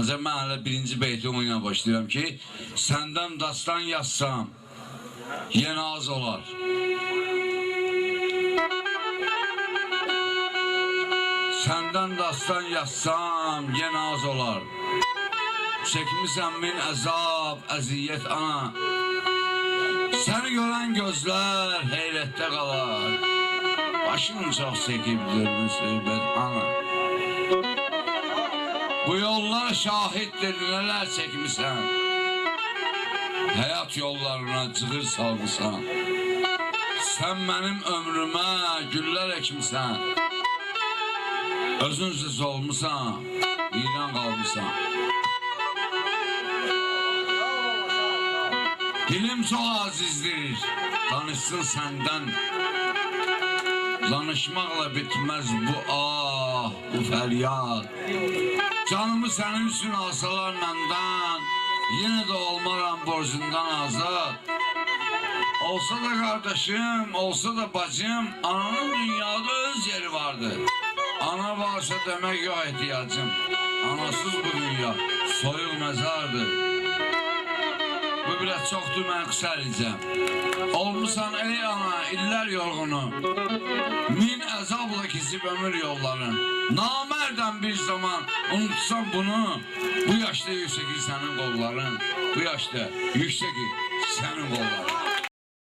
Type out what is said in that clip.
Ancaq mən hələ birinci beyti onunla başlayıram ki, səndən dastan yazsam, yenə az olar. Səndən dastan yazsam, yenə az olar. Çəkmisən min əzab, əziyyət ana. Səni görən gözlər heyrətdə qalar. Başın çox çəkibdir bu söhbət ana. Bu yollar şahiddir, nələr çəkmisən. Həyat yollarına cığır salmışsan. Sən mənim ömrümə güllər əkmisən. Özünsüz olmuşsan, viran qalmışsan. Dilim çox azizdir, danışsın səndən. Danışmaqla bitməz bu ah, bu fəryad. Canımı sənin üçün alsalar məndən, yenə də olmaram borcundan azad. Olsa da qardaşım, olsa da bacım, ananın dünyada öz yeri vardır. Ana varsa demək yox ehtiyacım. Anasız bu dünya soyuq məzardır. Bu biraz çoxdur, mən qısa eləyəcəm. Olmuşsan ey ana, illər yorğunu. Min əzabla kesib ömür yolların. Namərdən bir zaman unutsan bunu. Bu yaşda yüksəkir sənin qolların. Bu yaşda yüksəkir sənin qolların.